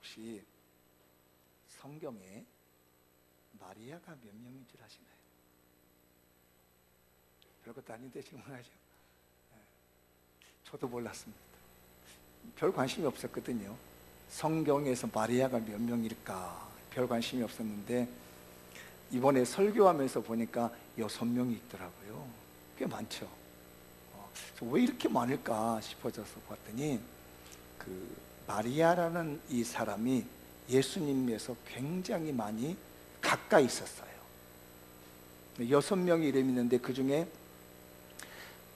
혹시 성경에 마리아가 몇 명인 줄 아시나요? 별것도 아닌데 질문하죠. 저도 몰랐습니다. 별 관심이 없었거든요. 성경에서 마리아가 몇 명일까 별 관심이 없었는데 이번에 설교하면서 보니까 6명이 있더라고요. 꽤 많죠. 왜 이렇게 많을까 싶어져서 봤더니 그 마리아라는 이 사람이 예수님에서 굉장히 많이 가까이 있었어요. 6명의 이름이 있는데 그 중에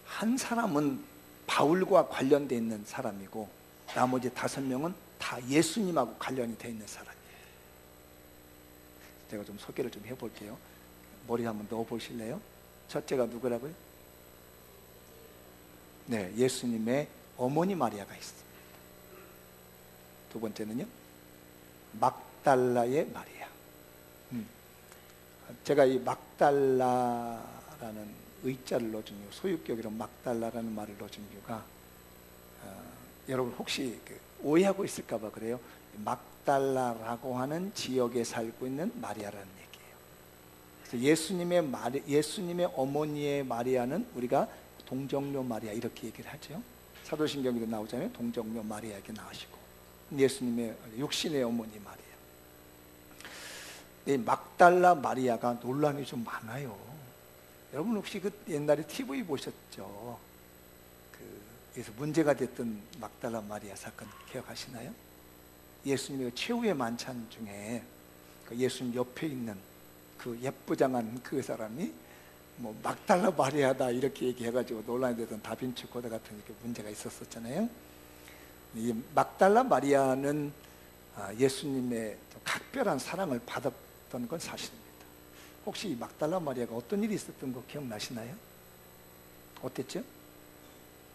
한 사람은 바울과 관련되어 있는 사람이고 나머지 5명은 다 예수님하고 관련이 되어 있는 사람이에요. 제가 좀 소개를 좀 해볼게요. 머리 한번 넣어 보실래요? 첫째가 누구라고요? 네, 예수님의 어머니 마리아가 있습니다. 두 번째는요, 막달라의 마리아. 제가 이 막달라라는 의자를 넣어준 이유, 소유격으로 막달라라는 말을 넣어준 이유가 여러분 혹시 오해하고 있을까 봐 그래요. 막달라라고 하는 지역에 살고 있는 마리아라는 얘기예요. 그래서 예수님의 어머니의 마리아는 우리가 동정녀 마리아 이렇게 얘기를 하죠. 사도신경에도 나오잖아요. 동정녀 마리아 이렇게 나오시고 예수님의 육신의 어머니 마리아. 이 막달라 마리아가 논란이 좀 많아요. 여러분 혹시 그 옛날에 TV 보셨죠? 그래서 문제가 됐던 막달라 마리아 사건 기억하시나요? 예수님의 최후의 만찬 중에 그 예수님 옆에 있는 그 예쁘장한 그 사람이 뭐 막달라 마리아다 이렇게 얘기해가지고 논란이 되던 다빈치 코드 같은 이렇게 문제가 있었었잖아요. 이 막달라 마리아는 예수님의 각별한 사랑을 받았던 건 사실입니다. 혹시 이 막달라 마리아가 어떤 일이 있었던 거 기억나시나요? 어땠죠?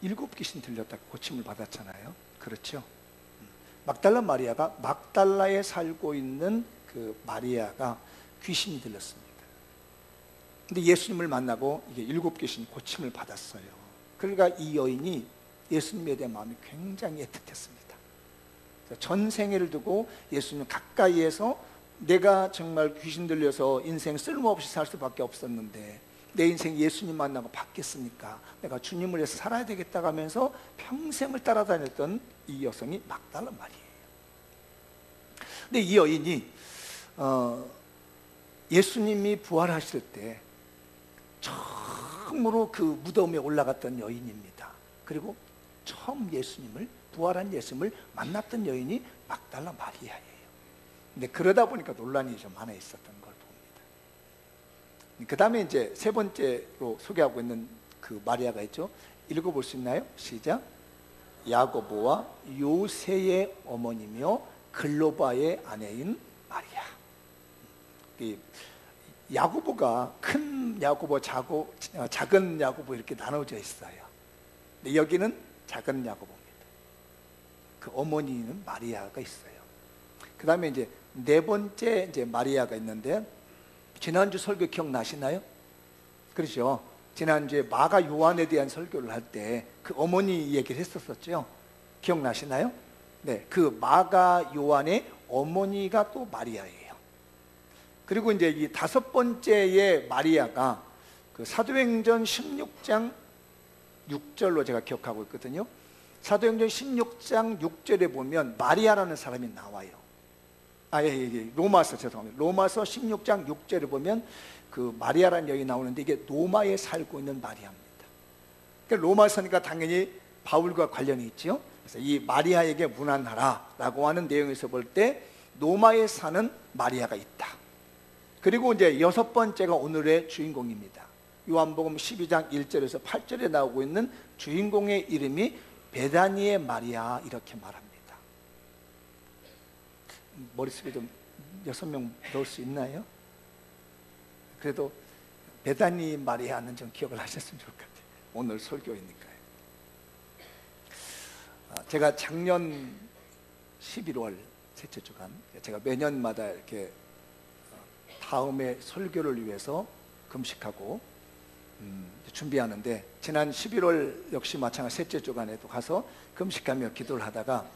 7귀신 들렸다가 고침을 받았잖아요. 그렇죠? 막달라 마리아가 막달라에 살고 있는 그 마리아가 귀신이 들렸습니다. 근데 예수님을 만나고 이게 7귀신 고침을 받았어요. 그러니까 이 여인이 예수님에 대한 마음이 굉장히 애틋했습니다. 전생애를 두고 예수님 가까이에서 내가 정말 귀신 들려서 인생 쓸모없이 살 수밖에 없었는데 내 인생 예수님 만나고 바뀌었으니까 내가 주님을 위해서 살아야 되겠다 하면서 평생을 따라다녔던 이 여성이 막달라 마리아예요. 근데 이 여인이 예수님이 부활하실 때 처음으로 그 무덤에 올라갔던 여인입니다. 그리고 처음 부활한 예수님을 만났던 여인이 막달라 마리아예요. 근데 그러다 보니까 논란이 좀 많아 있었던 걸 봅니다. 그 다음에 이제 세 번째로 소개하고 있는 그 마리아가 있죠. 읽어볼 수 있나요? 시작. 야고보와 요새의 어머니며 글로바의 아내인 마리아. 야고보가 큰 야고보, 작은 야고보 이렇게 나눠져 있어요. 근데 여기는 작은 야고보입니다. 그 어머니는 마리아가 있어요. 그 다음에 이제 네 번째 이제 마리아가 있는데 지난주 설교 기억나시나요? 그렇죠. 지난주에 마가 요한에 대한 설교를 할 때 그 어머니 얘기를 했었었죠. 기억나시나요? 네, 그 마가 요한의 어머니가 또 마리아예요. 그리고 이제 이 5번째의 마리아가 그 사도행전 16장 6절로 제가 기억하고 있거든요. 사도행전 16장 6절에 보면 마리아라는 사람이 나와요. 로마서 죄송합니다. 로마서 16장 6절에 보면 그 마리아라는 여인이 나오는데 이게 로마에 살고 있는 마리아입니다. 그러니까 로마서니까 당연히 바울과 관련이 있죠. 그래서 이 마리아에게 문안하라라고 하는 내용에서 볼 때 로마에 사는 마리아가 있다. 그리고 이제 6번째가 오늘의 주인공입니다. 요한복음 12장 1절에서 8절에 나오고 있는 주인공의 이름이 베다니의 마리아 이렇게 말합니다. 머릿속에 좀 6명 넣을 수 있나요? 그래도 베다니 마리아는 좀 기억을 하셨으면 좋을 것 같아요. 오늘 설교이니까요. 제가 작년 11월 셋째 주간 제가 매년마다 이렇게 다음에 설교를 위해서 금식하고 준비하는데 지난 11월 역시 마찬가지 셋째 주간에도 가서 금식하며 기도를 하다가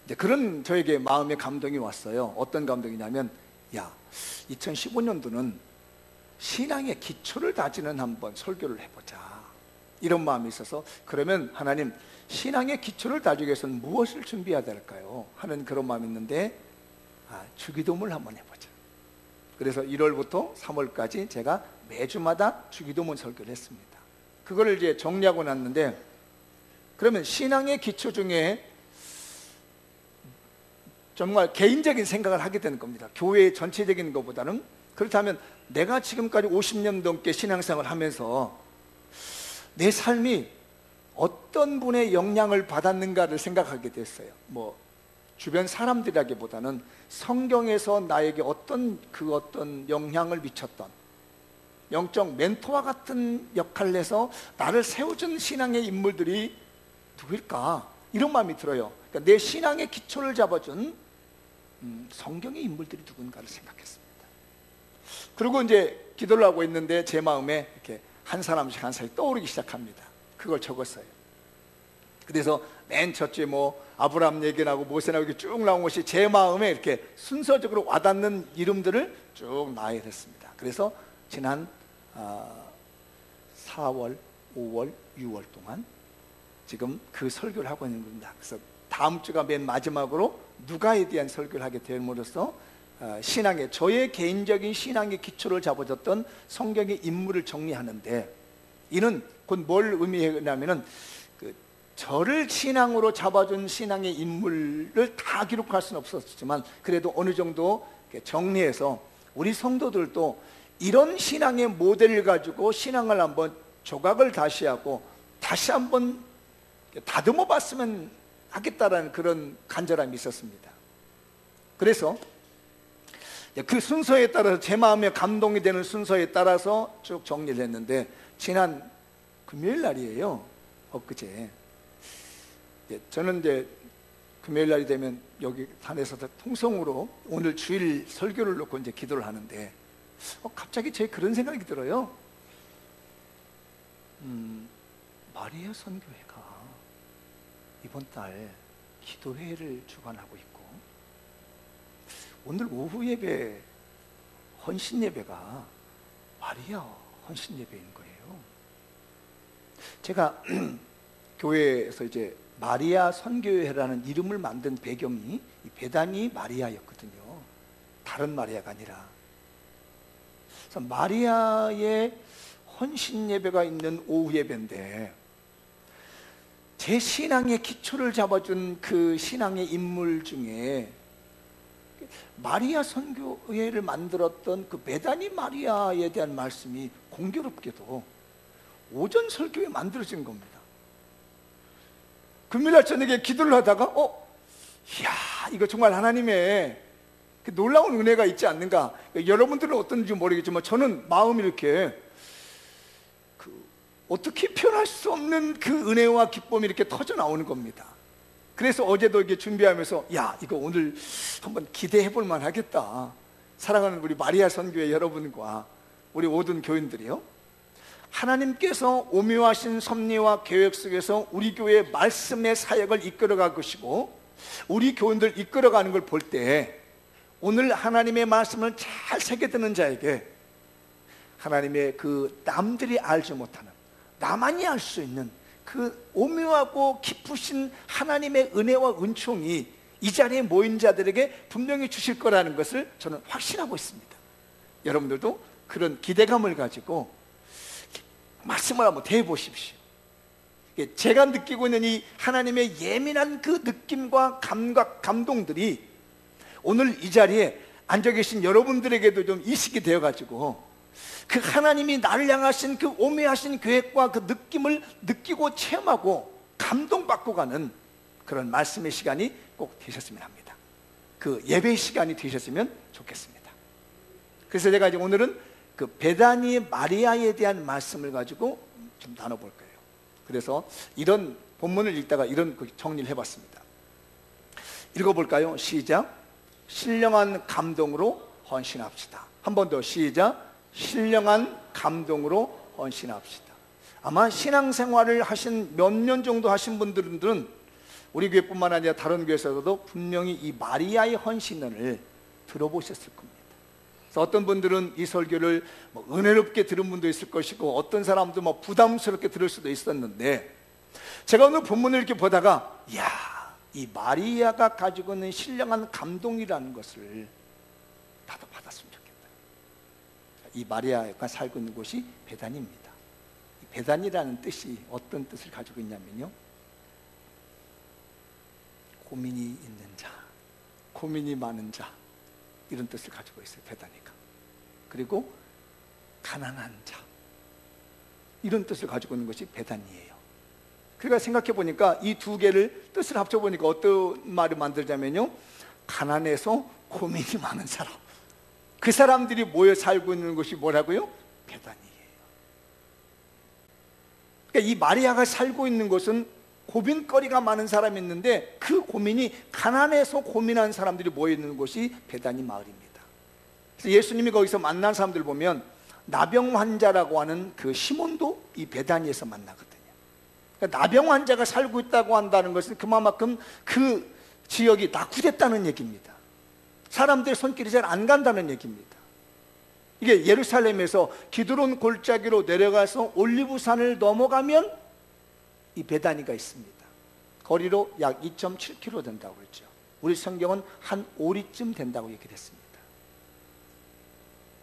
이제 그런 저에게 마음의 감동이 왔어요. 어떤 감동이냐면, 야, 2015년도는 신앙의 기초를 다지는 한번 설교를 해보자, 이런 마음이 있어서, 그러면 하나님, 신앙의 기초를 다지기 위해서는 무엇을 준비해야 될까요? 하는 그런 마음이 있는데, 주기도문을 한번 해보자. 그래서 1월부터 3월까지 제가 매주마다 주기도문 설교를 했습니다. 그거를 이제 정리하고 났는데, 그러면 신앙의 기초 중에 정말 개인적인 생각을 하게 되는 겁니다. 교회 전체적인 것보다는. 그렇다면 내가 지금까지 50년 넘게 신앙생활을 하면서 내 삶이 어떤 분의 영향을 받았는가를 생각하게 됐어요. 뭐 주변 사람들이라기보다는 성경에서 나에게 어떤 영향을 미쳤던 영적 멘토와 같은 역할을 해서 나를 세워준 신앙의 인물들이 누구일까, 이런 마음이 들어요. 그러니까 내 신앙의 기초를 잡아준 성경의 인물들이 누군가를 생각했습니다. 그리고 이제 기도를 하고 있는데 제 마음에 이렇게 한 사람씩 한 사람씩 떠오르기 시작합니다. 그걸 적었어요. 그래서 맨 첫째 뭐 아브라함 얘기 나고 모세 나고 이렇게 쭉 나온 것이 제 마음에 이렇게 순서적으로 와닿는 이름들을 쭉 나열했습니다. 그래서 지난 4월, 5월, 6월 동안 지금 그 설교를 하고 있는 겁니다. 그래서 다음 주가 맨 마지막으로 누가에 대한 설교를 하게 됨으로써 신앙의, 저의 개인적인 신앙의 기초를 잡아줬던 성경의 인물을 정리하는데, 이는 곧 뭘 의미하냐면은 저를 신앙으로 잡아준 신앙의 인물을 다 기록할 수는 없었지만 그래도 어느 정도 정리해서 우리 성도들도 이런 신앙의 모델을 가지고 신앙을 한번 조각을 다시 하고 다시 한번 다듬어 봤으면 하겠다라는 그런 간절함이 있었습니다. 그래서 그 순서에 따라서, 제 마음에 감동이 되는 순서에 따라서 쭉 정리를 했는데, 지난 금요일 날이에요. 엊그제. 저는 이제 금요일 날이 되면 여기 단에서 통성으로 오늘 주일 설교를 놓고 이제 기도를 하는데, 갑자기 제 그런 생각이 들어요. 마리아 선교회가 이번 달 기도회를 주관하고 있고, 오늘 오후 예배 헌신 예배가 마리아 헌신 예배인 거예요. 제가 교회에서 이제 마리아 선교회라는 이름을 만든 배경이 베다니 마리아였거든요. 다른 마리아가 아니라. 그래서 마리아의 헌신 예배가 있는 오후 예배인데, 제 신앙의 기초를 잡아준 그 신앙의 인물 중에 마리아 선교회를 만들었던 그 베다니 마리아에 대한 말씀이 공교롭게도 오전 설교에 만들어진 겁니다. 금요일날 저녁에 기도를 하다가 이야, 이거 정말 하나님의 그 놀라운 은혜가 있지 않는가. 여러분들은 어떤지 모르겠지만 저는 마음이 이렇게 어떻게 표현할 수 없는 그 은혜와 기쁨이 이렇게 터져 나오는 겁니다. 그래서 어제도 이렇게 준비하면서, 야, 이거 오늘 한번 기대해 볼 만하겠다. 사랑하는 우리 마리아 선교회 여러분과 우리 모든 교인들이요, 하나님께서 오묘하신 섭리와 계획 속에서 우리 교회의 말씀의 사역을 이끌어갈 것이고, 우리 교인들 이끌어가는 걸 볼 때 오늘 하나님의 말씀을 잘 새겨드는 자에게 하나님의 그 남들이 알지 못하는, 나만이 알 수 있는 그 오묘하고 깊으신 하나님의 은혜와 은총이 이 자리에 모인 자들에게 분명히 주실 거라는 것을 저는 확신하고 있습니다. 여러분들도 그런 기대감을 가지고 말씀을 한번 대해보십시오. 제가 느끼고 있는 이 하나님의 예민한 그 느낌과 감각, 감동들이 오늘 이 자리에 앉아 계신 여러분들에게도 좀 인식이 되어가지고 그 하나님이 나를 향하신 그 오묘하신 계획과 그 느낌을 느끼고 체험하고 감동받고 가는 그런 말씀의 시간이 꼭 되셨으면 합니다. 그 예배의 시간이 되셨으면 좋겠습니다. 그래서 제가 이제 오늘은 그 베다니 마리아에 대한 말씀을 가지고 좀 나눠볼 거예요. 그래서 이런 본문을 읽다가 이런 정리를 해봤습니다. 읽어볼까요? 시작. 신령한 감동으로 헌신합시다. 한 번 더 시작. 신령한 감동으로 헌신합시다. 아마 신앙생활을 하신 몇 년 정도 하신 분들은 우리 교회뿐만 아니라 다른 교회에서도 분명히 이 마리아의 헌신을 들어보셨을 겁니다. 그래서 어떤 분들은 이 설교를 은혜롭게 들은 분도 있을 것이고, 어떤 사람도 부담스럽게 들을 수도 있었는데, 제가 오늘 본문을 이렇게 보다가 이야, 이 마리아가 가지고 있는 신령한 감동이라는 것을 나도 받았으면 좋겠다. 이 마리아가 살고 있는 곳이 베다니입니다. 베다니라는 뜻이 어떤 뜻을 가지고 있냐면요, 고민이 있는 자, 고민이 많은 자, 이런 뜻을 가지고 있어요, 베다니가. 그리고 가난한 자, 이런 뜻을 가지고 있는 것이 베다니예요. 그러니까 생각해 보니까 이 두 개를 뜻을 합쳐 보니까 어떤 말을 만들자면요, 가난해서 고민이 많은 사람, 그 사람들이 모여 살고 있는 곳이 뭐라고요? 베다니예요. 그러니까 이 마리아가 살고 있는 곳은 고민거리가 많은 사람이 있는데, 그 고민이 가난해서 고민한 사람들이 모여 있는 곳이 베다니 마을입니다. 그래서 예수님이 거기서 만난 사람들 보면 나병 환자라고 하는 그 시몬도 이 베다니에서 만나거든요. 그러니까 나병 환자가 살고 있다고 한다는 것은 그만큼 그 지역이 낙후됐다는 얘기입니다. 사람들의 손길이 잘 안 간다는 얘기입니다. 이게 예루살렘에서 기드론 골짜기로 내려가서 올리브산을 넘어가면 이 베다니가 있습니다. 거리로 약 2.7km 된다고 그랬죠. 우리 성경은 한 오리쯤 된다고 얘기를 했습니다.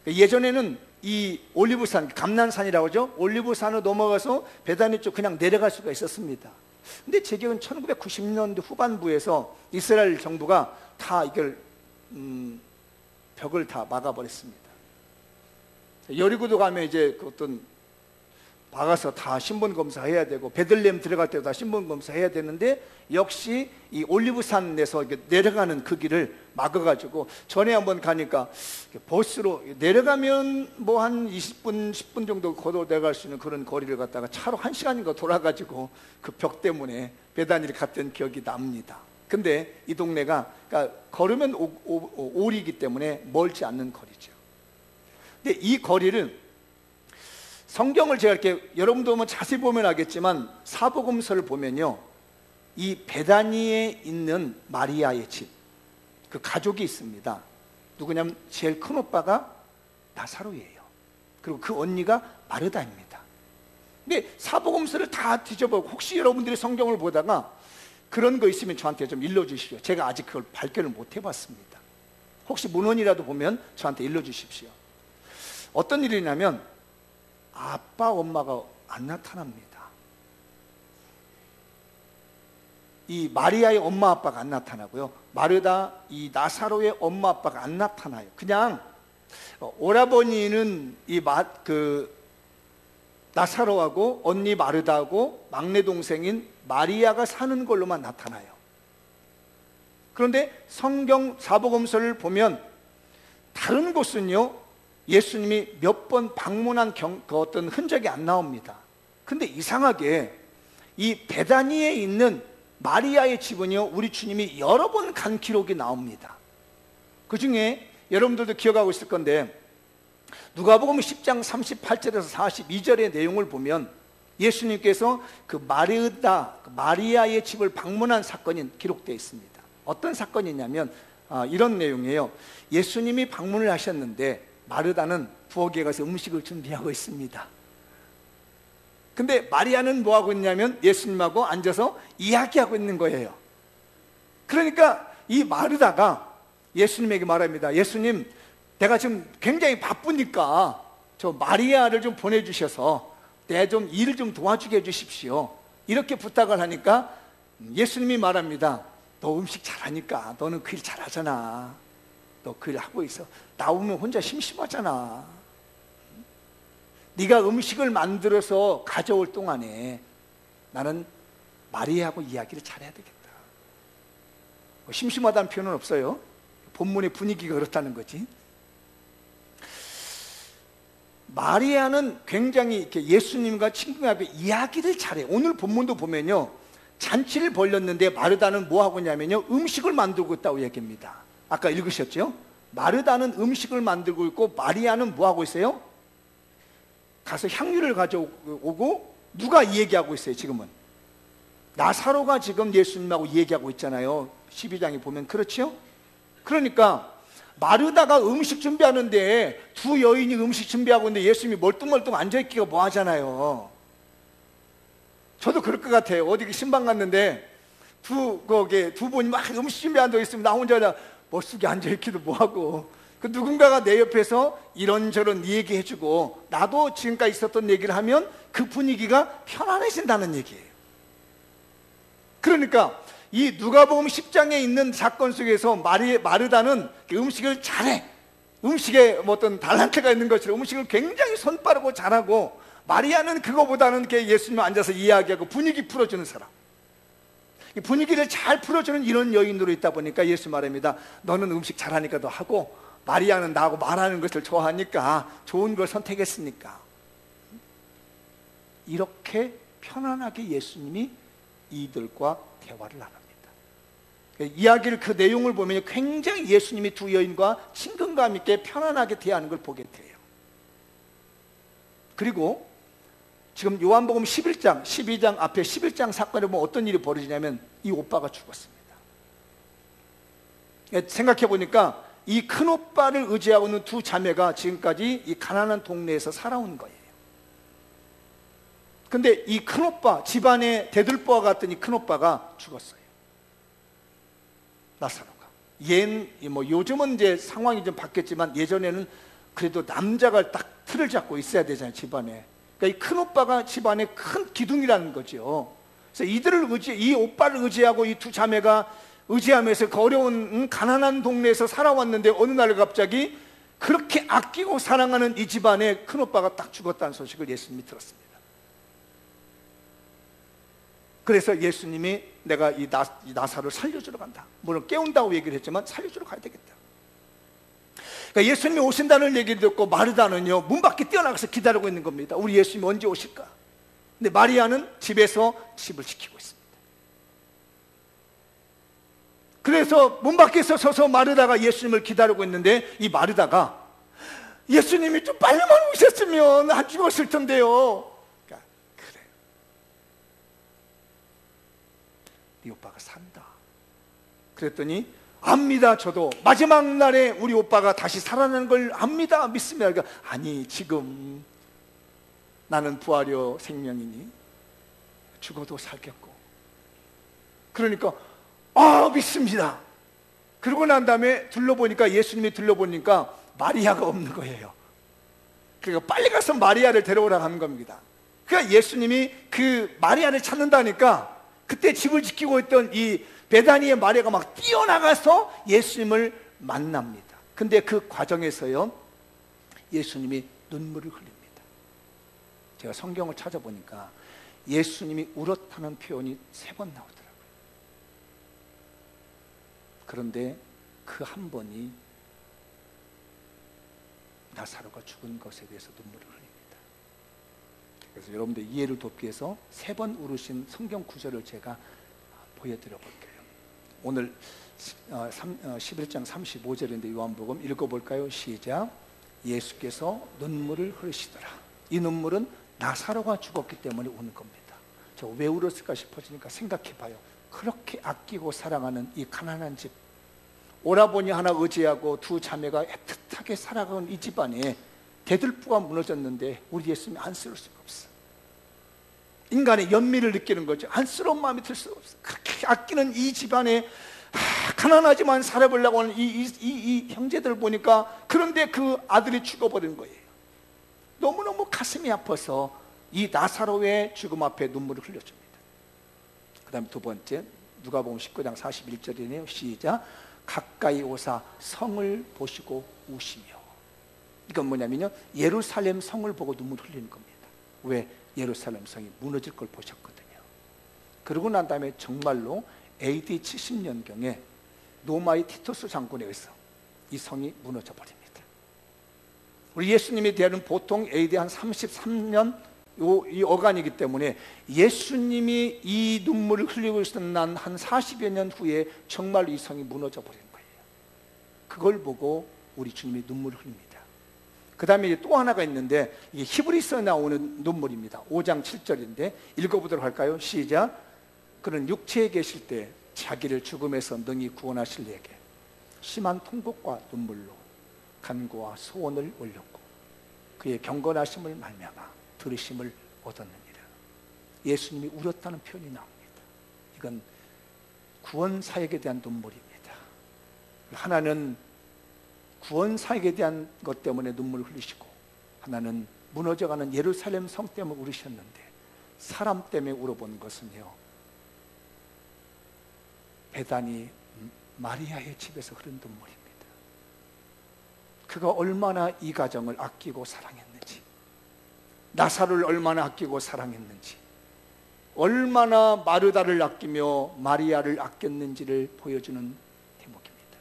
예전에는 이 올리브산, 감난산이라고 하죠. 올리브산을 넘어가서 베다니 쪽 그냥 내려갈 수가 있었습니다. 근데 제 기억은 1990년대 후반부에서 이스라엘 정부가 다 이걸 벽을 다 막아버렸습니다. 여리고도 가면 이제 그 어떤 박아서 다 신분 검사해야 되고, 베들레헴 들어갈 때도 다 신분 검사해야 되는데, 역시 이 올리브산에서 내려가는 그 길을 막아가지고, 전에 한번 가니까 버스로 내려가면 뭐 한 20분, 10분 정도 걸어 내려갈 수 있는 그런 거리를 갔다가 차로 1시간인가 돌아가지고 그 벽 때문에 베다니를 갔던 기억이 납니다. 근데 이 동네가 그러니까 걸으면 오리이기 때문에 멀지 않는 거리죠. 근데 이 거리를 성경을 제가 이렇게 여러분도 자세히 보면 알겠지만, 사복음서를 보면요, 이 베다니에 있는 마리아의 집, 그 가족이 있습니다. 누구냐면 제일 큰 오빠가 나사로예요. 그리고 그 언니가 마르다입니다. 근데 사복음서를 다 뒤져보고, 혹시 여러분들이 성경을 보다가 그런 거 있으면 저한테 좀 일러주십시오. 제가 아직 그걸 발견을 못 해봤습니다. 혹시 문헌이라도 보면 저한테 일러주십시오. 어떤 일이냐면 아빠 엄마가 안 나타납니다. 이 마리아의 엄마 아빠가 안 나타나고요, 마르다 이 나사로의 엄마 아빠가 안 나타나요. 그냥 오라버니는 나사로하고 언니 마르다하고 막내 동생인 마리아가 사는 걸로만 나타나요. 그런데 성경 사복음서를 보면 다른 곳은요, 예수님이 몇 번 방문한 그 어떤 흔적이 안 나옵니다. 근데 이상하게 이 베다니에 있는 마리아의 집은요, 우리 주님이 여러 번 간 기록이 나옵니다. 그 중에 여러분들도 기억하고 있을 건데, 누가복음 10장 38절에서 42절의 내용을 보면 예수님께서 그 마리아의 집을 방문한 사건이 기록되어 있습니다. 어떤 사건이냐면 이런 내용이에요. 예수님이 방문을 하셨는데 마르다는 부엌에 가서 음식을 준비하고 있습니다. 근데 마리아는 뭐하고 있냐면 예수님하고 앉아서 이야기하고 있는 거예요. 그러니까 이 마르다가 예수님에게 말합니다. 예수님, 내가 지금 굉장히 바쁘니까 저 마리아를 좀 보내주셔서 내 좀 일을 좀 도와주게 해주십시오. 이렇게 부탁을 하니까 예수님이 말합니다. 너 음식 잘하니까 너는 그 일 잘하잖아. 너 그 일 하고 있어. 나오면 혼자 심심하잖아. 네가 음식을 만들어서 가져올 동안에 나는 마리아하고 이야기를 잘해야 되겠다. 심심하다는 표현은 없어요. 본문의 분위기가 그렇다는 거지. 마리아는 굉장히 이렇게 예수님과 친근하게 이야기를 잘해요. 오늘 본문도 보면요, 잔치를 벌였는데 마르다는 뭐 하고 있냐면요, 음식을 만들고 있다고 얘기합니다. 아까 읽으셨죠? 마르다는 음식을 만들고 있고 마리아는 뭐 하고 있어요? 가서 향유를 가져오고. 누가 이 얘기하고 있어요 지금은? 나사로가 지금 예수님하고 얘기하고 있잖아요. 12장에 보면 그렇죠? 그러니까 마르다가 음식 준비하는데 두 여인이 음식 준비하고 있는데 예수님이 멀뚱멀뚱 앉아있기가 뭐 하잖아요. 저도 그럴 것 같아요. 어디 신방 갔는데 두 분이 막 음식 준비한다고 있으면 나 혼자 멋쓰게 앉아있기도 뭐하고, 그 누군가가 내 옆에서 이런저런 얘기해주고 나도 지금까지 있었던 얘기를 하면 그 분위기가 편안해진다는 얘기예요. 그러니까 이 누가복음 10장에 있는 사건 속에서 마르다는 음식을 잘해. 음식에 뭐 어떤 달란트가 있는 것처럼 음식을 굉장히 손빠르고 잘하고, 마리아는 그거보다는 예수님 앉아서 이야기하고 분위기 풀어주는 사람, 분위기를 잘 풀어주는 이런 여인으로 있다 보니까 예수 말합니다. 너는 음식 잘하니까 너 하고, 마리아는 나하고 말하는 것을 좋아하니까 좋은 걸 선택했으니까. 이렇게 편안하게 예수님이 이들과 대화를 나눕니다. 이야기를, 그 내용을 보면 굉장히 예수님이 두 여인과 친근감 있게 편안하게 대하는 걸 보게 돼요. 그리고 지금 요한복음 11장, 12장 앞에 11장 사건에 보면 어떤 일이 벌어지냐면 이 오빠가 죽었습니다. 생각해 보니까 이 큰 오빠를 의지하고 있는 두 자매가 지금까지 이 가난한 동네에서 살아온 거예요. 근데 이 큰 오빠, 집안의 대들보와 같던 이 큰 오빠가 죽었어요. 나사로가. 요즘은 이제 상황이 좀 바뀌었지만 예전에는 그래도 남자가 딱 틀을 잡고 있어야 되잖아요, 집안에. 그러니까 이 큰 오빠가 집안의 큰 기둥이라는 거죠. 그래서 이 오빠를 의지하고 이 두 자매가 의지하면서 그 어려운 가난한 동네에서 살아왔는데 어느 날 갑자기 그렇게 아끼고 사랑하는 이 집안에 큰 오빠가 딱 죽었다는 소식을 예수님이 들었습니다. 그래서 예수님이 내가 이 나사로를 살려주러 간다. 물론 깨운다고 얘기를 했지만 살려주러 가야 되겠다. 그러니까 예수님이 오신다는 얘기를 듣고 마르다는요, 문 밖에 뛰어나가서 기다리고 있는 겁니다. 우리 예수님이 언제 오실까? 근데 마리아는 집에서 집을 지키고 있습니다. 그래서 문 밖에서 서서 마르다가 예수님을 기다리고 있는데, 이 마르다가 예수님이 좀 빨리만 오셨으면 안 죽었을 텐데요. 그러니까 그래요. 네 오빠가 산다. 그랬더니 압니다. 저도 마지막 날에 우리 오빠가 다시 살아나는 걸 압니다. 믿습니다. 그러니까 아니, 지금 나는 부활요 생명이니 죽어도 살겠고. 그러니까 믿습니다. 그러고 난 다음에 예수님이 둘러보니까 마리아가 없는 거예요. 그러니까 빨리 가서 마리아를 데려오라고 하는 겁니다. 그러니까 예수님이 그 마리아를 찾는다니까 그때 집을 지키고 있던 이 베다니의 마리아가 막 뛰어나가서 예수님을 만납니다. 근데 그 과정에서요, 예수님이 눈물을 흘립니다. 제가 성경을 찾아보니까 예수님이 울었다는 표현이 3번 나오더라고요. 그런데 그 한 번이 나사로가 죽은 것에 대해서 눈물을 흘립니다. 그래서 여러분들 이해를 돕기 위해서 3번 울으신 성경 구절을 제가 보여드려 볼게요. 오늘 11장 35절인데 요한복음 읽어볼까요? 시작. 예수께서 눈물을 흘리시더라. 이 눈물은 나사로가 죽었기 때문에 우는 겁니다. 저 왜 울었을까 싶어지니까 생각해봐요. 그렇게 아끼고 사랑하는 이 가난한 집, 오라버니 하나 의지하고 두 자매가 애틋하게 살아가는 이 집안에 대들보가 무너졌는데 우리 예수님이 안쓰러울 수가 없어. 인간의 연민을 느끼는 거죠. 안쓰러운 마음이 들 수가 없어. 그렇게 아끼는 이 집안에 가난하지만 살아보려고 하는 이 형제들 보니까, 그런데 그 아들이 죽어버린 거예요. 너무너무 가슴이 아파서 이 나사로의 죽음 앞에 눈물을 흘려줍니다. 그 다음에 두 번째, 누가복음 19장 41절이네요. 시작. 가까이 오사 성을 보시고 우시며. 이건 뭐냐면요, 예루살렘 성을 보고 눈물 흘리는 겁니다. 왜? 예루살렘 성이 무너질 걸 보셨거든요. 그러고 난 다음에 정말로 AD 70년경에 로마의 티투스 장군에 의해서 이 성이 무너져 버립니다. 우리 예수님에 대한 보통 AD 한 33년 이 어간이기 때문에 예수님이 이 눈물을 흘리고 있었던 한 40여 년 후에 정말로 이 성이 무너져 버린 거예요. 그걸 보고 우리 주님이 눈물을 흘립니다. 그 다음에 또 하나가 있는데, 이게 히브리서에 나오는 눈물입니다. 5장 7절인데 읽어보도록 할까요? 시작. 그는 육체에 계실 때 자기를 죽음에서 능히 구원하실 이에게 심한 통곡과 눈물로 간구와 소원을 올렸고 그의 경건하심을 말미암아 들으심을 얻었느니라. 예수님이 울었다는 표현이 나옵니다. 이건 구원 사역에 대한 눈물입니다. 하나는 구원 사역에 대한 것 때문에 눈물을 흘리시고 하나는 무너져가는 예루살렘 성 때문에 울으셨는데 사람 때문에 울어본 것은요, 베다니 마리아의 집에서 흐른 눈물입니다. 그가 얼마나 이 가정을 아끼고 사랑했는지, 나사로를 얼마나 아끼고 사랑했는지, 얼마나 마르다를 아끼며 마리아를 아꼈는지를 보여주는 대목입니다.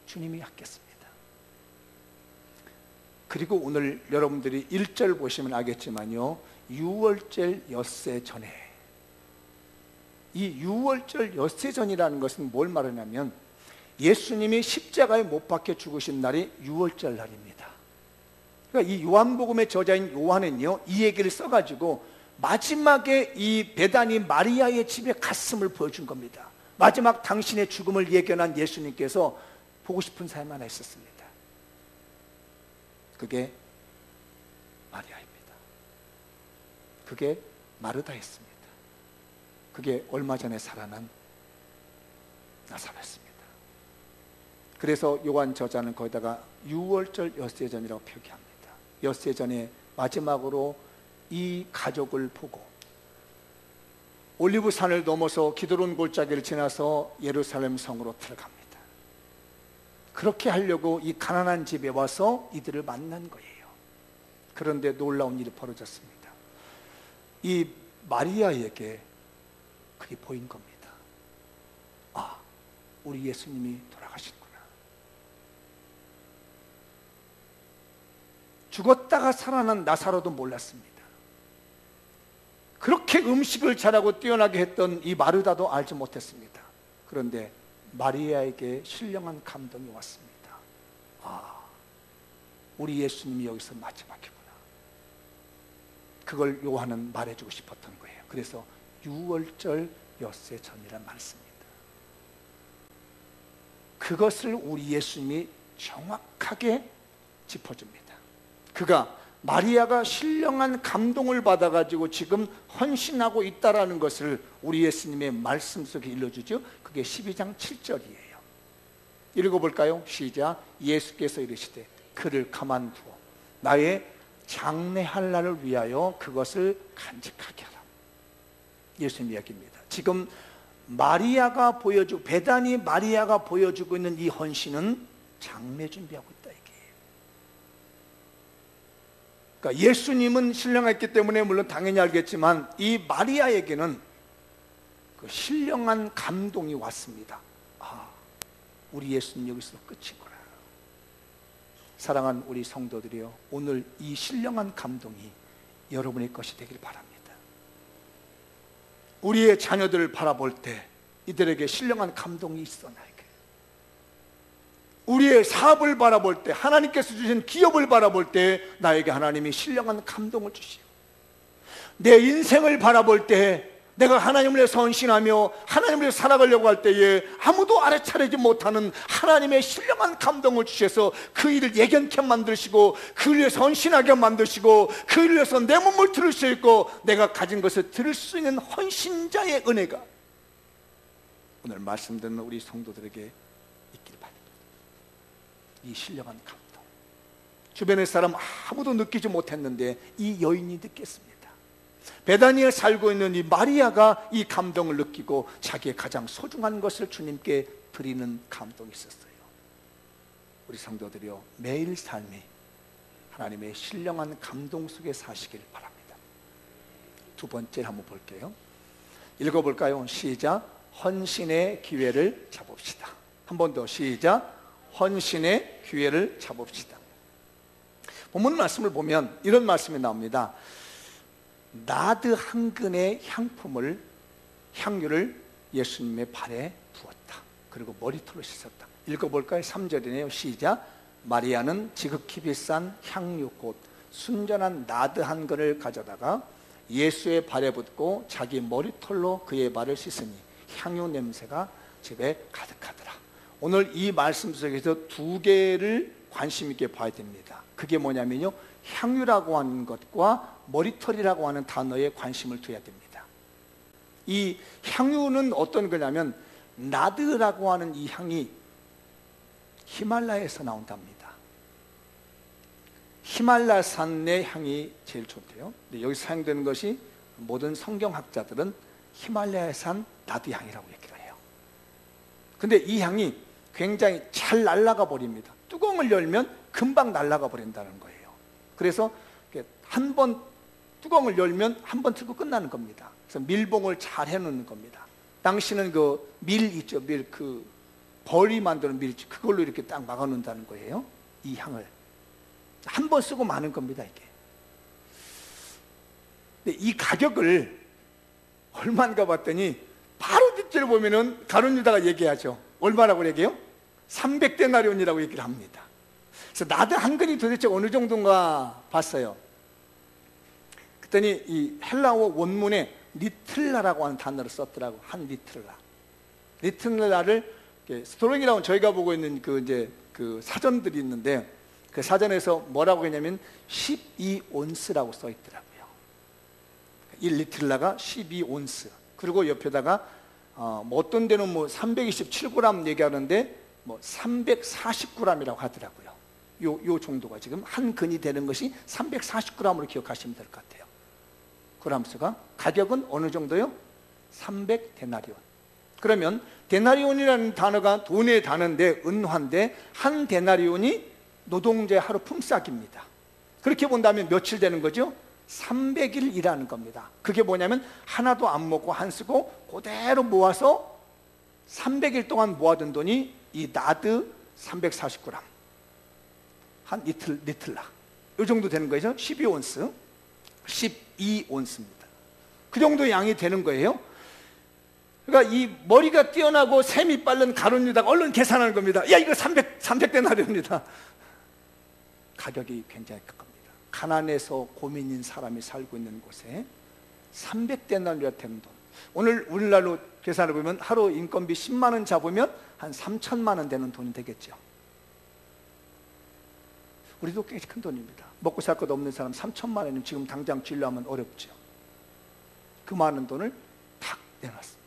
주님이 아꼈습니다. 그리고 오늘 여러분들이 1절 보시면 알겠지만요, 유월절 엿새 전에, 이 유월절 엿새 전이라는 것은 뭘 말하냐면 예수님이 십자가에 못 박혀 죽으신 날이 유월절 날입니다. 그러니까 이 요한복음의 저자인 요한은요, 이 얘기를 써가지고 마지막에 이 베다니 마리아의 집에 갔음을 보여준 겁니다. 마지막 당신의 죽음을 예견한 예수님께서 보고 싶은 사람 하나 있었습니다. 그게 마리아입니다. 그게 마르다였습니다. 그게 얼마 전에 살아난 나사로였습니다. 그래서 요한 저자는 거기다가 유월절 엿새전이라고 표기합니다. 엿새전에 마지막으로 이 가족을 보고 올리브산을 넘어서 기드론 골짜기를 지나서 예루살렘 성으로 들어갑니다. 그렇게 하려고 이 가난한 집에 와서 이들을 만난 거예요. 그런데 놀라운 일이 벌어졌습니다. 이 마리아에게 그게 보인 겁니다. 아, 우리 예수님이 돌아가셨구나. 죽었다가 살아난 나사로도 몰랐습니다. 그렇게 음식을 잘하고 뛰어나게 했던 이 마르다도 알지 못했습니다. 그런데 마리아에게 신령한 감동이 왔습니다. 아, 우리 예수님이 여기서 마지막이구나. 그걸 요한은 말해주고 싶었던 거예요. 그래서 유월절 엿새 전이란 말을 씁니다. 그것을 우리 예수님이 정확하게 짚어줍니다. 그가 마리아가 신령한 감동을 받아가지고 지금 헌신하고 있다라는 것을 우리 예수님의 말씀 속에 일러주죠. 그게 12장 7절이에요. 읽어볼까요? 시작. 예수께서 이르시되 그를 가만두어 나의 장례할 날을 위하여 그것을 간직하게 하라. 예수님 이야기입니다. 지금 마리아가 보여주고 베다니 마리아가 보여주고 있는 이 헌신은 장례 준비하고 있다 이게예요. 그러니까 예수님은 신령했기 때문에 물론 당연히 알겠지만 이 마리아에게는 그 신령한 감동이 왔습니다. 아, 우리 예수님 여기서 끝이구나. 사랑하는 우리 성도들이요, 오늘 이 신령한 감동이 여러분의 것이 되길 바랍니다. 우리의 자녀들을 바라볼 때 이들에게 신령한 감동이 있어. 나에게 우리의 사업을 바라볼 때, 하나님께서 주신 기업을 바라볼 때 나에게 하나님이 신령한 감동을 주시고, 내 인생을 바라볼 때 내가 하나님을 위해서 헌신하며 하나님을 위해서 살아가려고 할 때에 아무도 알아차리지 못하는 하나님의 신령한 감동을 주셔서 그 일을 예견케 만드시고 그 일을 위해서 헌신하게 만드시고 그 일을 위해서 내 몸을 들을 수 있고 내가 가진 것을 들을 수 있는 헌신자의 은혜가 오늘 말씀 듣는 우리 성도들에게 있길 바랍니다. 이 신령한 감동, 주변의 사람 아무도 느끼지 못했는데 이 여인이 느꼈습니다. 베다니에 살고 있는 이 마리아가 이 감동을 느끼고 자기의 가장 소중한 것을 주님께 드리는 감동이 있었어요. 우리 성도들이요, 매일 삶이 하나님의 신령한 감동 속에 사시길 바랍니다. 두 번째를 한번 볼게요. 읽어볼까요? 시작. 헌신의 기회를 잡읍시다. 한 번 더 시작. 헌신의 기회를 잡읍시다. 본문 말씀을 보면 이런 말씀이 나옵니다. 나드 한 근의 향유를 예수님의 발에 부었다. 그리고 머리털로 씻었다. 읽어볼까요? 3절이네요. 시작. 마리아는 지극히 비싼 향유 곧 순전한 나드 한 근을 가져다가 예수의 발에 붓고 자기 머리털로 그의 발을 씻으니 향유 냄새가 집에 가득하더라. 오늘 이 말씀 속에서 두 개를 관심 있게 봐야 됩니다. 그게 뭐냐면요, 향유라고 하는 것과 머리털이라고 하는 단어에 관심을 둬야 됩니다. 이 향유는 어떤 거냐면 나드라고 하는 이 향이 히말라야에서 나온답니다. 히말라산의 향이 제일 좋대요. 근데 여기 사용되는 것이 모든 성경학자들은 히말라야산 나드 향이라고 얘기를 해요. 근데 이 향이 굉장히 잘 날아가 버립니다. 뚜껑을 열면 금방 날아가 버린다는 거예요. 그래서 한 번 뚜껑을 열면 한 번 틀고 끝나는 겁니다. 그래서 밀봉을 잘 해놓는 겁니다. 당시는 그 밀 있죠, 밀, 그 벌이 만드는 밀, 그걸로 이렇게 딱 막아놓는다는 거예요. 이 향을 한 번 쓰고 마는 겁니다, 이게. 근데 이 가격을 얼마인가 봤더니 바로 뒷줄을 보면은 가룟 유다가 얘기하죠. 얼마라고 얘기해요? 300데나리온이라고 얘기를 합니다. 그래서 나드 한 근이 도대체 어느 정도인가 봤어요. 그랬더니 이 헬라어 원문에 리틀라라고 하는 단어를 썼더라고. 한 리틀라. 리틀라를 스토링이라고 저희가 보고 있는 그 사전들이 있는데 그 사전에서 뭐라고 했냐면 12온스라고 써 있더라고요. 1리틀라가 12온스. 그리고 옆에다가 뭐 어떤 데는 뭐 327g 얘기하는데 뭐 340g이라고 하더라고요. 요 정도가 지금 한 근이 되는 것이 340g으로 기억하시면 될 것 같아요. 그람수가. 가격은 어느 정도요? 300데나리온. 그러면 데나리온이라는 단어가 돈의 단어인데 은화인데 한 데나리온이 노동자의 하루 품삯입니다. 그렇게 본다면 며칠 되는 거죠? 300일 일하는 겁니다. 그게 뭐냐면 하나도 안 먹고 안 쓰고 그대로 모아서 300일 동안 모아둔 돈이 이 나드 340g 한 리틀라 이 정도 되는 거죠. 12온스 12온스입니다. 그 정도 양이 되는 거예요. 그러니까 이 머리가 뛰어나고 셈이 빠른 가룟 유다가 얼른 계산하는 겁니다. 야, 이거 300데나리온이다. 가격이 굉장히 큽니다. 가난해서 고민인 사람이 살고 있는 곳에 300데나리온 되는 돈. 오늘 우리나라로 계산해 보면 하루 인건비 10만 원 잡으면 한 3천만 원 되는 돈이 되겠죠. 우리도 꽤 큰 돈입니다. 먹고 살 것 없는 사람 3천만 원이면 지금 당장 진료하면 어렵죠. 그 많은 돈을 탁 내놨습니다.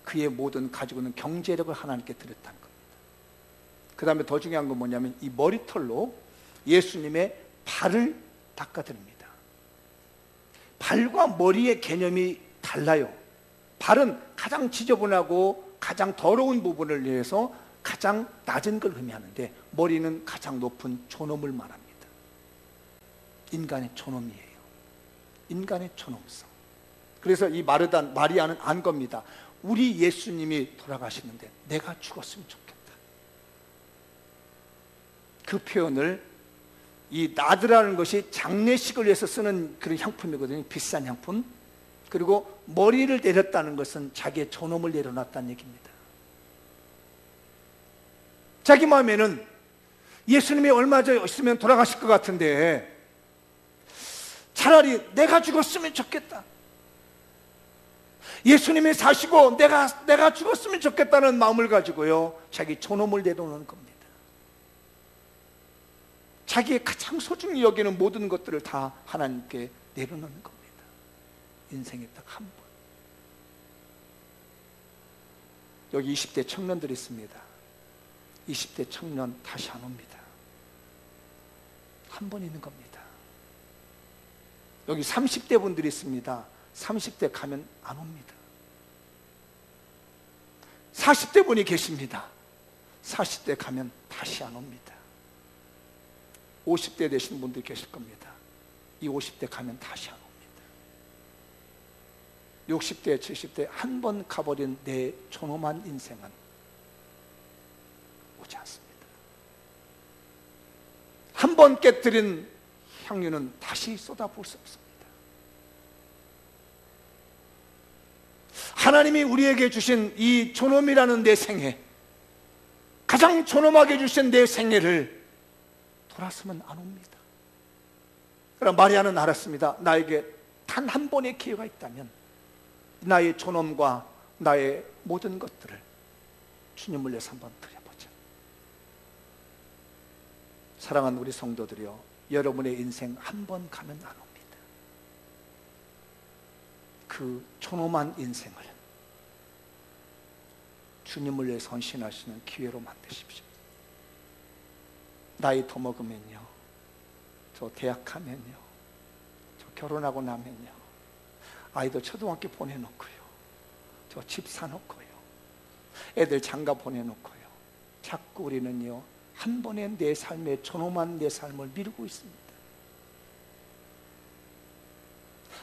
그의 모든 가지고 있는 경제력을 하나님께 드렸다는 겁니다. 그 다음에 더 중요한 건 뭐냐면 이 머리털로 예수님의 발을 닦아드립니다. 발과 머리의 개념이 달라요. 발은 가장 지저분하고 가장 더러운 부분을 위해서 가장 낮은 걸 의미하는데 머리는 가장 높은 존엄을 말합니다. 인간의 존엄이에요. 인간의 존엄성. 그래서 이 마리아는 안 겁니다. 우리 예수님이 돌아가시는데 내가 죽었으면 좋겠다. 그 표현을 이 나드라는 것이 장례식을 위해서 쓰는 그런 향품이거든요. 비싼 향품. 그리고 머리를 내렸다는 것은 자기의 존엄을 내려놨다는 얘기입니다. 자기 마음에는 예수님이 얼마 전 있으면 돌아가실 것 같은데 차라리 내가 죽었으면 좋겠다. 예수님이 사시고 내가 죽었으면 좋겠다는 마음을 가지고요, 자기 존엄을 내려놓는 겁니다. 자기의 가장 소중히 여기는 모든 것들을 다 하나님께 내려놓는 겁니다. 인생에 딱 한 번. 여기 20대 청년들이 있습니다. 20대 청년 다시 안 옵니다. 한 번 있는 겁니다. 여기 30대 분들이 있습니다. 30대 가면 안 옵니다. 40대 분이 계십니다. 40대 가면 다시 안 옵니다. 50대 되신 분들이 계실 겁니다. 이 50대 가면 다시 안 옵니다. 60대, 70대 한 번 가버린 내 존엄한 인생은 오지 않습니다. 한 번 깨뜨린 향유는 다시 쏟아부을 수 없습니다. 하나님이 우리에게 주신 이 존엄이라는 내 생애, 가장 존엄하게 주신 내 생애를 돌아서면 안 옵니다. 그러나 마리아는 알았습니다. 나에게 단 한 번의 기회가 있다면 나의 존엄과 나의 모든 것들을 주님을 위해서 한번 드려보자. 사랑하는 우리 성도들이여, 여러분의 인생 한 번 가면 안 옵니다. 그 존엄한 인생을 주님을 위해 헌신하시는 기회로 만드십시오. 나이 더 먹으면요, 저 대학 가면요, 저 결혼하고 나면요, 아이들 초등학교 보내놓고요, 저 집 사놓고요, 애들 장가 보내놓고요, 자꾸 우리는요 한 번의 내 삶의 존엄한 내 삶을 미루고 있습니다.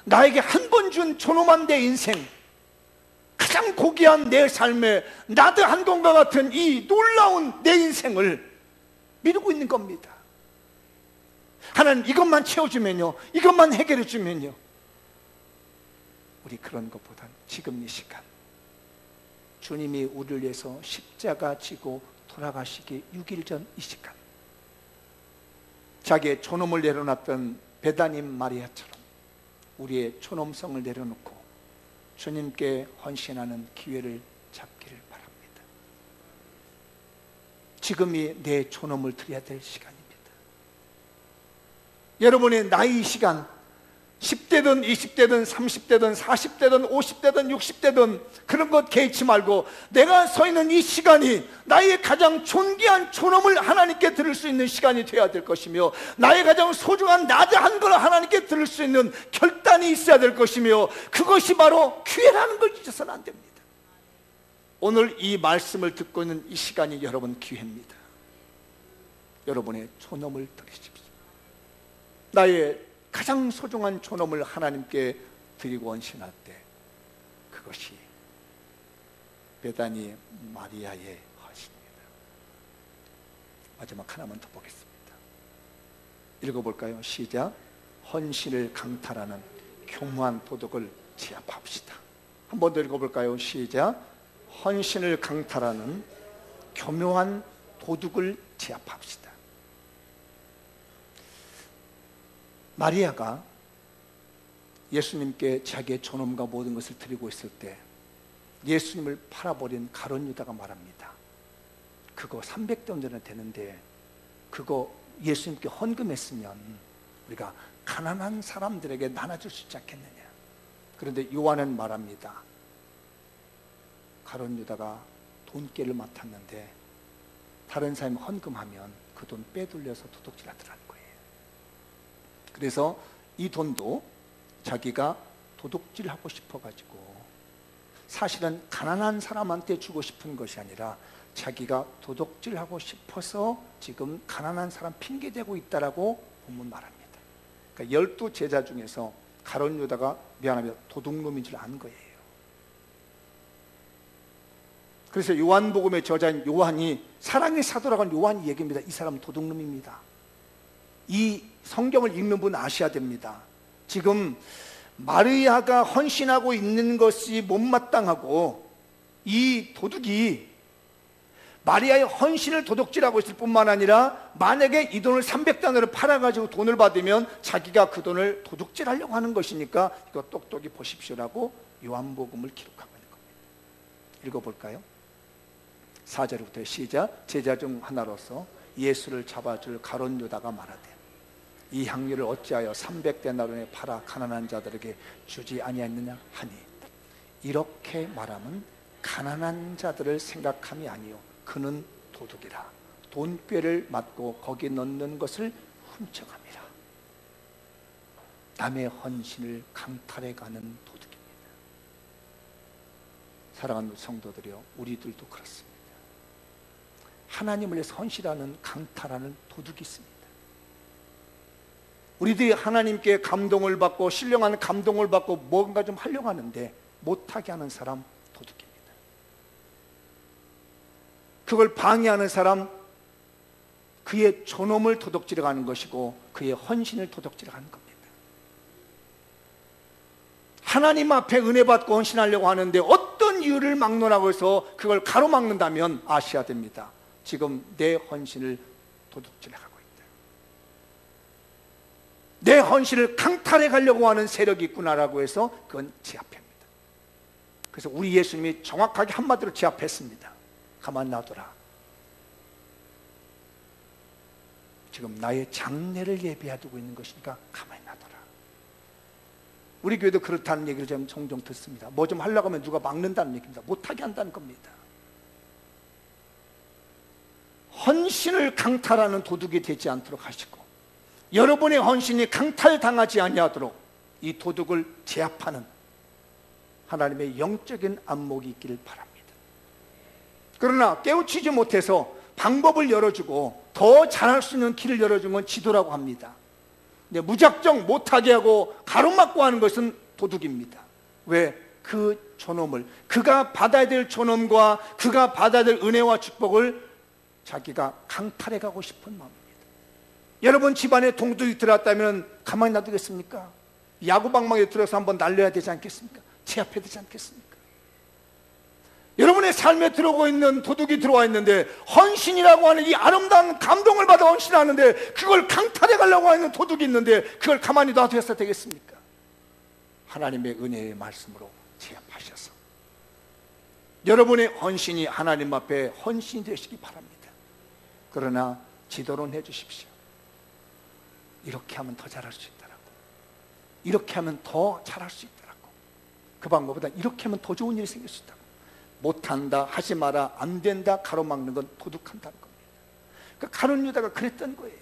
나에게 한 번 준 존엄한 내 인생, 가장 고귀한 내 삶의 나드 한동과 같은 이 놀라운 내 인생을 미루고 있는 겁니다. 하나님 이것만 채워주면요, 이것만 해결해 주면요, 우리 그런 것보단 지금 이 시간 주님이 우리를 위해서 십자가 지고 돌아가시기 6일 전 이 시간, 자기의 존엄을 내려놨던 베다니 마리아처럼 우리의 존엄성을 내려놓고 주님께 헌신하는 기회를 잡기를 바랍니다. 지금이 내 존엄을 드려야 될 시간입니다. 여러분의 나이 시간, 10대든 20대든 30대든 40대든 50대든 60대든 그런 것 개의치 말고 내가 서 있는 이 시간이 나의 가장 존귀한 존엄을 하나님께 드릴 수 있는 시간이 되어야 될 것이며, 나의 가장 소중한 나드한 걸 하나님께 드릴 수 있는 결단이 있어야 될 것이며, 그것이 바로 기회라는 걸 잊어서는 안 됩니다. 오늘 이 말씀을 듣고 있는 이 시간이 여러분 기회입니다. 여러분의 존엄을 드리십시오. 나의 가장 소중한 존엄을 하나님께 드리고 헌신할 때 그것이 베다니 마리아의 헌신입니다. 마지막 하나만 더 보겠습니다. 읽어볼까요? 시작. 헌신을 강탈하는 교묘한 도덕을 제압합시다. 한 번 더 읽어볼까요? 시작. 헌신을 강탈하는 교묘한 도둑을 제압합시다. 마리아가 예수님께 자기의 존엄과 모든 것을 드리고 있을 때 예수님을 팔아버린 가룟 유다가 말합니다. 그거 300돈 되는데 그거 예수님께 헌금했으면 우리가 가난한 사람들에게 나눠줄 수 있지 않겠느냐. 그런데 요한은 말합니다. 가룟 유다가 돈깨를 맡았는데 다른 사람이 헌금하면 그 돈 빼돌려서 도둑질하더라는 거예요. 그래서 이 돈도 자기가 도둑질하고 싶어가지고, 사실은 가난한 사람한테 주고 싶은 것이 아니라 자기가 도둑질하고 싶어서 지금 가난한 사람 핑계대고 있다라고 본문 말합니다. 그러니까 12제자 중에서 가룟 유다가 미안하면 도둑놈인 줄 아는 거예요. 그래서 요한복음의 저자인 요한이, 사랑의 사도라고 하는 요한이 얘기합니다. 이 사람은 도둑놈입니다. 이 성경을 읽는 분 아셔야 됩니다. 지금 마리아가 헌신하고 있는 것이 못마땅하고 이 도둑이 마리아의 헌신을 도둑질하고 있을 뿐만 아니라 만약에 이 돈을 300단으로 팔아가지고 돈을 받으면 자기가 그 돈을 도둑질하려고 하는 것이니까 이거 똑똑히 보십시오라고 요한복음을 기록하고 있는 겁니다. 읽어볼까요? 4절부터 시작. 제자 중 하나로서 예수를 잡아줄 가룟 유다가 말하되 이 향유를 어찌하여 300데나리온에 팔아 가난한 자들에게 주지 아니하느냐 하니, 이렇게 말하면 가난한 자들을 생각함이 아니요 그는 도둑이라. 돈꾀를 맞고 거기 넣는 것을 훔쳐갑니다. 남의 헌신을 강탈해가는 도둑입니다. 사랑하는 성도들이여, 우리들도 그렇습니다. 하나님을 위해서 헌신하는 강탈하는 도둑이 있습니다. 우리들이 하나님께 감동을 받고 신령한 감동을 받고 뭔가 좀 하려고 하는데 못하게 하는 사람 도둑입니다. 그걸 방해하는 사람, 그의 존엄을 도둑질해 가는 것이고 그의 헌신을 도둑질해 가는 겁니다. 하나님 앞에 은혜 받고 헌신하려고 하는데 어떤 이유를 막론하고 해서 그걸 가로막는다면 아셔야 됩니다. 지금 내 헌신을 도둑질해 가고 있다. 내 헌신을 강탈해 가려고 하는 세력이 있구나라고 해서 그건 제압합니다. 그래서 우리 예수님이 정확하게 한마디로 제압했습니다. 가만 놔둬라. 지금 나의 장례를 예비하고 있는 것이니까 가만히 놔둬라. 우리 교회도 그렇다는 얘기를 좀 종종 듣습니다. 뭐 좀 하려고 하면 누가 막는다는 얘기입니다. 못하게 한다는 겁니다. 헌신을 강탈하는 도둑이 되지 않도록 하시고, 여러분의 헌신이 강탈당하지 아니하도록 이 도둑을 제압하는 하나님의 영적인 안목이 있기를 바랍니다. 그러나 깨우치지 못해서 방법을 열어주고 더 잘할 수 있는 길을 열어준 건 지도라고 합니다. 근데 무작정 못하게 하고 가로막고 하는 것은 도둑입니다. 왜? 그 존엄을, 그가 받아야 될 존엄과 그가 받아야 될 은혜와 축복을 자기가 강탈해 가고 싶은 마음입니다. 여러분 집안에 동둑이 들어왔다면 가만히 놔두겠습니까? 야구방망이에 들어서 한번 날려야 되지 않겠습니까? 제압해야 되지 않겠습니까? 여러분의 삶에 들어오고 있는 도둑이 들어와 있는데, 헌신이라고 하는 이 아름다운 감동을 받아 헌신하는데 그걸 강탈해 가려고 하는 도둑이 있는데 그걸 가만히 놔두어서 되겠습니까? 하나님의 은혜의 말씀으로 제압하셔서 여러분의 헌신이 하나님 앞에 헌신이 되시기 바랍니다. 그러나 지도론 해주십시오. 이렇게 하면 더 잘할 수 있더라고. 이렇게 하면 더 잘할 수 있더라고. 그 방법보다 이렇게 하면 더 좋은 일이 생길 수 있다고. 못한다, 하지 마라, 안 된다 가로막는 건 도둑한다는 겁니다. 그러니까 가룟 유다가 그랬던 거예요.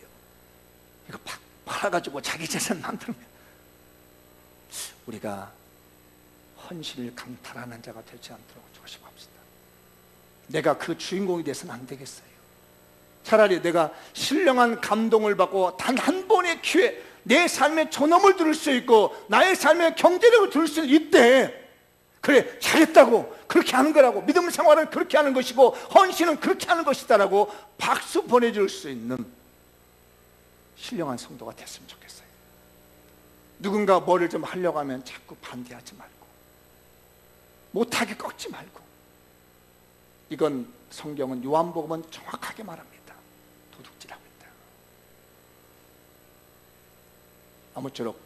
이거 팍 팔아가지고 자기 재산 만들면, 우리가 헌신을 강탈하는 자가 되지 않도록 조심합시다. 내가 그 주인공이 돼서는 안 되겠어요. 차라리 내가 신령한 감동을 받고 단 한 번의 기회, 내 삶의 존엄을 들을 수 있고 나의 삶의 경제력을 들을 수 있는 이때, 그래 잘했다고, 그렇게 하는 거라고, 믿음 생활은 그렇게 하는 것이고 헌신은 그렇게 하는 것이다라고 박수 보내줄 수 있는 신령한 성도가 됐으면 좋겠어요. 누군가 뭐를 좀 하려고 하면 자꾸 반대하지 말고, 못하게 꺾지 말고. 이건 성경은, 요한복음은 정확하게 말합니다. 도둑질하고 있다. 아무쪼록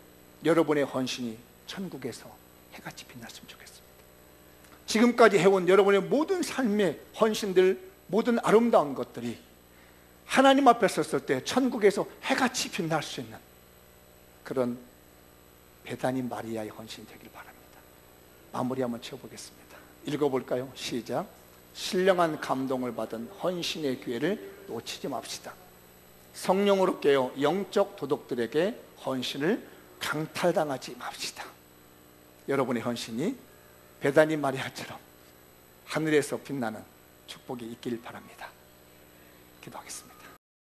여러분의 헌신이 천국에서 해같이 빛났으면 좋겠습니다. 지금까지 해온 여러분의 모든 삶의 헌신들, 모든 아름다운 것들이 하나님 앞에 섰을 때 천국에서 해같이 빛날 수 있는 그런 베다니 마리아의 헌신이 되길 바랍니다. 마무리 한번 쳐보겠습니다. 읽어볼까요? 시작. 신령한 감동을 받은 헌신의 기회를 놓치지 맙시다. 성령으로 깨어 영적 도둑들에게 헌신을 강탈당하지 맙시다. 여러분의 헌신이 베다니 마리아처럼 하늘에서 빛나는 축복이 있길 바랍니다. 기도하겠습니다.